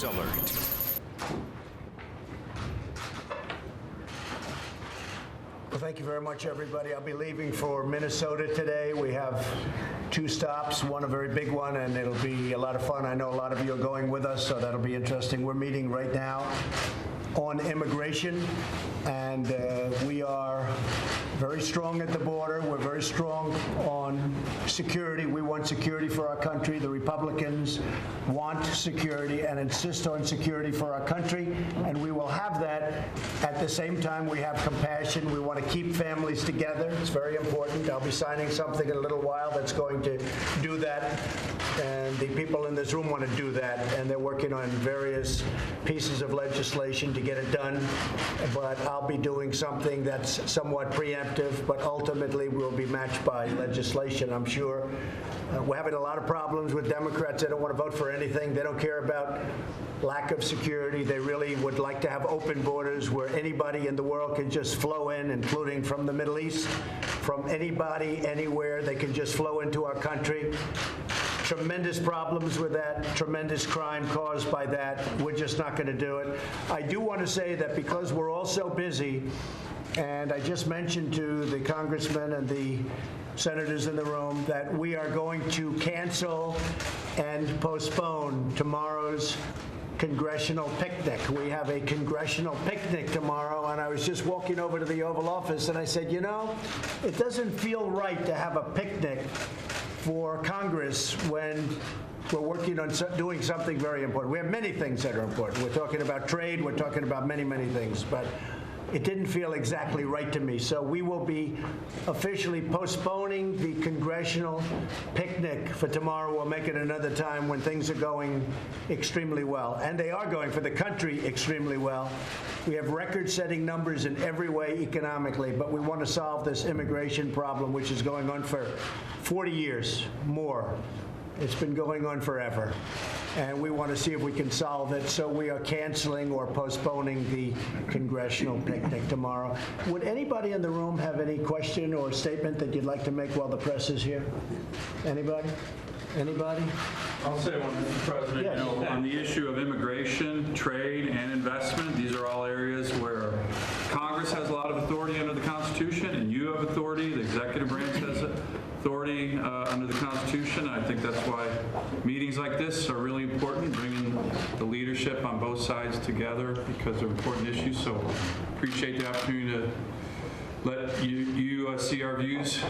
News Alert. Well, thank you very much, everybody. I'll be leaving for Minnesota today. We have 2 stops, one a very big one, and it'll be a lot of fun. I know a lot of you are going with us, so that'll be interesting. We're meeting right now on immigration, and we are very strong at the border. We're very strong on security. We want security for our country. The Republicans want security and insist on security for our country, and we will have that. At the same time, we have compassion. We want to keep families together. It's very important. I'll be signing something in a little while that's going to do that, and the people in this room want to do that, and they're working on various pieces of legislation to get it done, but I'll be doing something that's somewhat preemptive, but ultimately will be matched by legislation, I'm sure. We're having a lot of problems with Democrats. They don't want to vote for anything. They don't care about lack of security. They really would like to have open borders where anybody in the world can just flow in, including from the Middle East, from anybody, anywhere. They can just flow into our country. Tremendous problems with that, tremendous crime caused by that. We're just not going to do it. I do want to say that because we're all so busy, and I just mentioned to the congressmen and the senators in the room that we are going to cancel and postpone tomorrow's congressional picnic. We have a congressional picnic tomorrow, and I was just walking over to the Oval Office and I said, you know, it doesn't feel right to have a picnic for Congress when we're working on doing something very important. We have many things that are important. We're talking about trade. We're talking about many, many things. But it didn't feel exactly right to me. So we will be officially postponing the congressional picnic for tomorrow. We'll make it another time when things are going extremely well. And they are going for the country extremely well. We have record-setting numbers in every way economically, but we want to solve this immigration problem, which is going on for 40 years more. It's been going on forever, and we want to see if we can solve it, so we are canceling or postponing the congressional picnic tomorrow. Would anybody in the room have any question or statement that you'd like to make while the press is here? Anybody? Anybody? I'll say one, Mr. President. Yes. You know, on the issue of immigration, trade, and investment, these are all areas where Congress has a lot of authority under the Constitution, and you have authority. The executive branch has authority under the Constitution. I think that's why meetings like this are really important, bringing the leadership on both sides together because they're important issues. So appreciate the opportunity to let you see our views,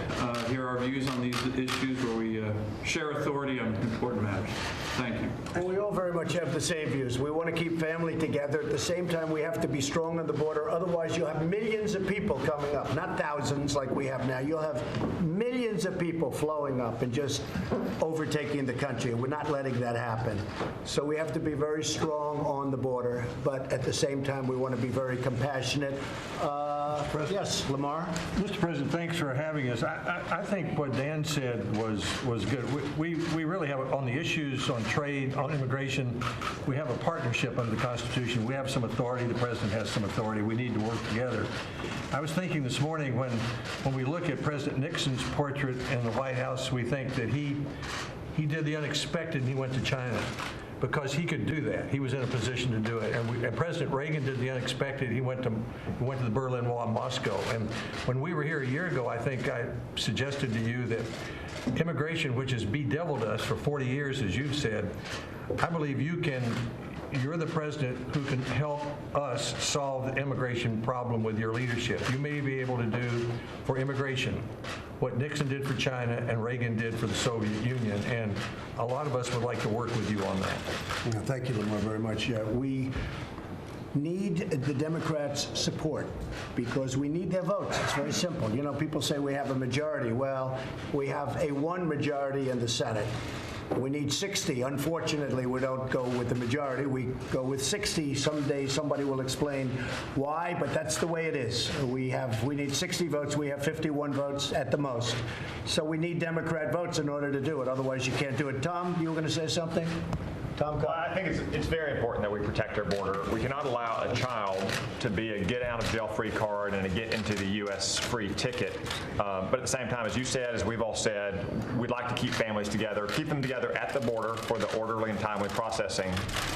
hear our views on these issues where we share authority on important matters. Thank you. And we all very much have the same views. We want to keep family together. At the same time, we have to be strong on the border. Otherwise, you'll have millions of people coming up, not thousands like we have now. You'll have millions of people flowing up and just overtaking the country. We're not letting that happen. So we have to be very strong on the border, but at the same time, we want to be very compassionate. Yes, Lamar? Mr. President, thanks for having us. I think what Dan said was good. We really have, on the issues on trade, on immigration, we have a partnership under the Constitution. We have some authority. The President has some authority. We need to work together. I was thinking this morning when we look at President Nixon's portrait in the White House, we think that he did the unexpected and he went to China, because he could do that. He was in a position to do it. And President Reagan did the unexpected. He went to the Berlin Wall in Moscow. And when we were here a year ago, I think I suggested to you that immigration, which has bedeviled us for 40 years, as you've said, I believe you're the president who can help us solve the immigration problem with your leadership. You may be able to do for immigration what Nixon did for China and Reagan did for the Soviet Union, and a lot of us would like to work with you on that. Yeah, thank you, Lamar, very much. We need the Democrats' support because we need their votes. It's very simple. You know, people say we have a majority. Well, we have a one majority in the Senate. We need 60. Unfortunately, we don't go with the majority. We go with 60. Someday somebody will explain why, but that's the way it is. We need 60 votes. We have 51 votes at the most. So we need Democrat votes in order to do it. Otherwise, you can't do it. Tom, you were going to say something? Tom Well, I think it's very important that we protect our border. We cannot allow a child to be a get out of jail free card and a get into the U.S. free ticket. But at the same time, as you said, as we've all said, we'd like to keep families together, keep them together at the border for the orderly and timely processing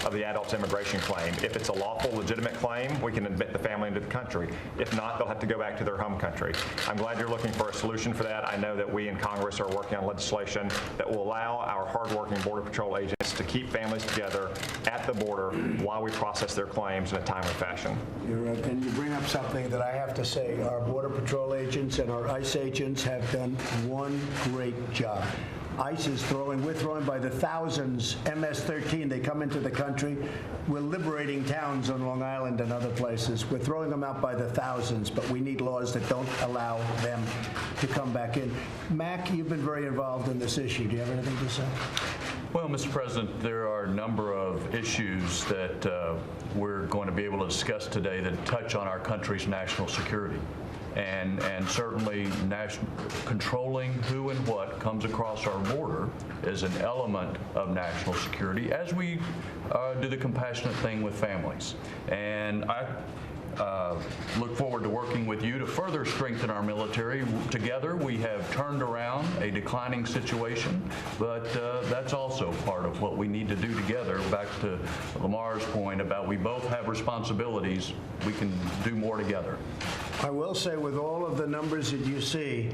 of the adult's immigration claim. If it's a lawful, legitimate claim, we can admit the family into the country. If not, they'll have to go back to their home country. I'm glad you're looking for a solution for that. I know that we in Congress are working on legislation that will allow our hardworking Border Patrol agents to keep families together at the border while we process their claims in a timely fashion. You're right. And you bring up something that I have to say. Our Border Patrol agents and our ICE agents have done one great job. ICE is we're throwing by the thousands MS-13. They come into the country. We're liberating towns on Long Island and other places. We're throwing them out by the thousands, but we need laws that don't allow them to come back in. Mac, you've been very involved in this issue. Do you have anything to say? Well, Mr. President, there are a number of issues that we're going to be able to discuss today that touch on our country's national security. And certainly controlling who and what comes across our border is an element of national security, as we do the compassionate thing with families. And I look forward to working with you to further strengthen our military. Together, we have turned around a declining situation, but that's also part of what we need to do together. Back to Lamar's point about we both have responsibilities, we can do more together. I will say, with all of the numbers that you see,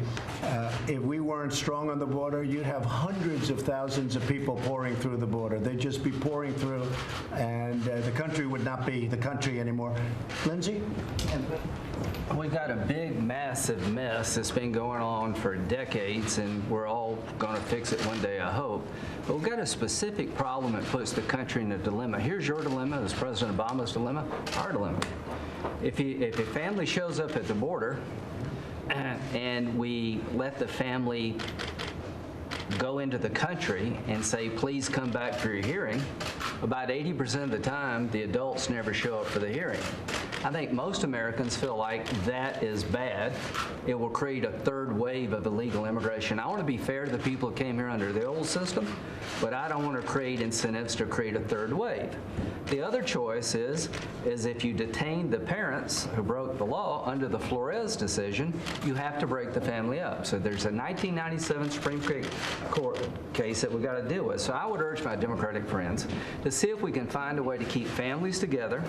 if we weren't strong on the border, you'd have hundreds of thousands of people pouring through the border. They'd just be pouring through, and the country would not be the country anymore. Lindsay? We've got a big, massive mess that's been going on for decades, and we're all going to fix it one day, I hope. But we've got a specific problem that puts the country in a dilemma. Here's your dilemma, as President Obama's dilemma, our dilemma. If a family shows up at the border and we let the family go into the country and say, please come back for your hearing, about 80% of the time, the adults never show up for the hearing. I think most Americans feel like that is bad. It will create a third wave of illegal immigration. I want to be fair to the people who came here under the old system, but I don't want to create incentives to create a third wave. The other choice is if you detain the parents who broke the law under the Flores decision, you have to break the family up. So there's a 1997 Supreme Court case that we've got to deal with. So I would urge my Democratic friends to see if we can find a way to keep families together,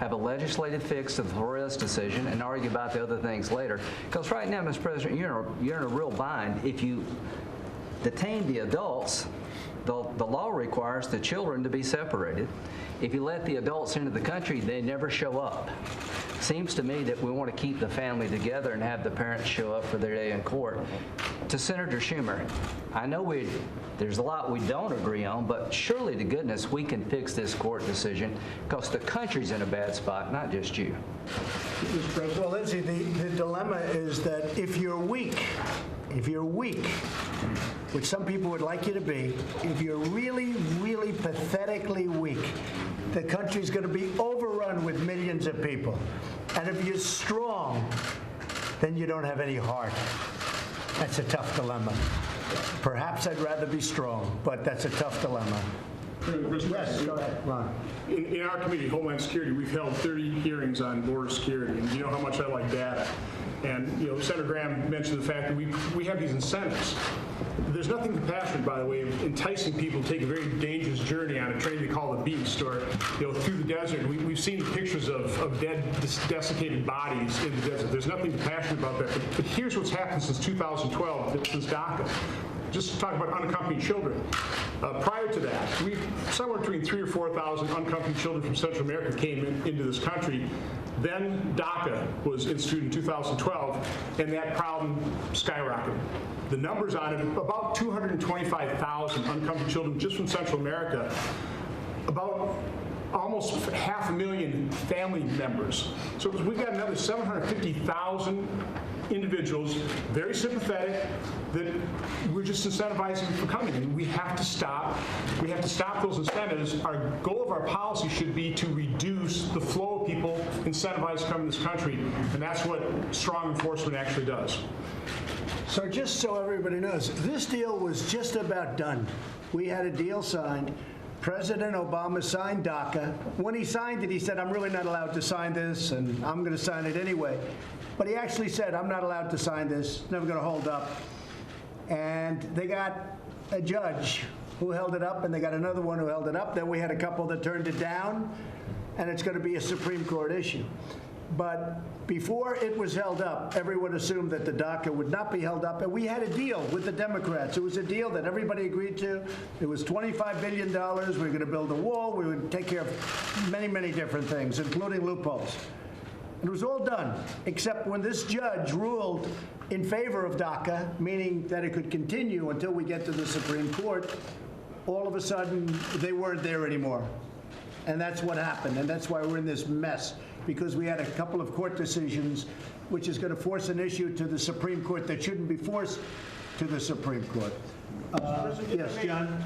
have a legislative fix to the Flores decision, and argue about the other things later. Because right now, Mr. President, you're in a real bind. If you detain the adults, the law requires the children to be separated. If you let the adults into the country, they never show up. Seems to me that we want to keep the family together and have the parents show up for their day in court. To Senator Schumer, I know there's a lot we don't agree on, but surely to goodness we can fix this court decision because the country's in a bad spot, not just you. Mr. President, well, Lindsay, the dilemma is that if you're weak, which some people would like you to be, if you're really, really pathetically weak, the country's going to be overrun with millions of people. And if you're strong, then you don't have any heart. That's a tough dilemma. Perhaps I'd rather be strong, but that's a tough dilemma. Yes, go ahead, Ron. In our committee, Homeland Security, we've held 30 hearings on border security, and you know how much I like data. And Senator Graham mentioned the fact that we have these incentives. There's nothing compassionate, by the way, of enticing people to take a very dangerous journey on a train they call the Beast, or through the desert. We've seen pictures of dead, desiccated bodies in the desert. There's nothing compassionate about that. But here's what's happened since 2012, since DACA. Just talk about unaccompanied children. Prior to that, somewhere between 3,000 or 4,000 unaccompanied children from Central America came into this country. Then DACA was instituted in 2012, and that problem skyrocketed. The numbers on it, about 225,000 unaccompanied children just from Central America, about almost 500,000 family members. So we've got another 750,000 individuals, very sympathetic, that we're just incentivizing for coming. And we have to stop. We have to stop those incentives. Our goal of our policy should be to reduce the flow of people incentivized to come to this country. And that's what strong enforcement actually does. So just so everybody knows, this deal was just about done. We had a deal signed. President Obama signed DACA. When he signed it, he said, I'm really not allowed to sign this, and I'm going to sign it anyway. But he actually said, I'm not allowed to sign this, never going to hold up. And they got a judge who held it up, and they got another one who held it up. Then we had a couple that turned it down, and it's going to be a Supreme Court issue. But before it was held up, everyone assumed that the DACA would not be held up, and we had a deal with the Democrats. It was a deal that everybody agreed to. It was $25 billion. We were going to build a wall. We would take care of many, many different things, including loopholes. It was all done, except when this judge ruled in favor of DACA, meaning that it could continue until we get to the Supreme Court, all of a sudden they weren't there anymore. And that's what happened, and that's why we're in this mess, because we had a couple of court decisions which is going to force an issue to the Supreme Court that shouldn't be forced to the Supreme Court. Yes, John?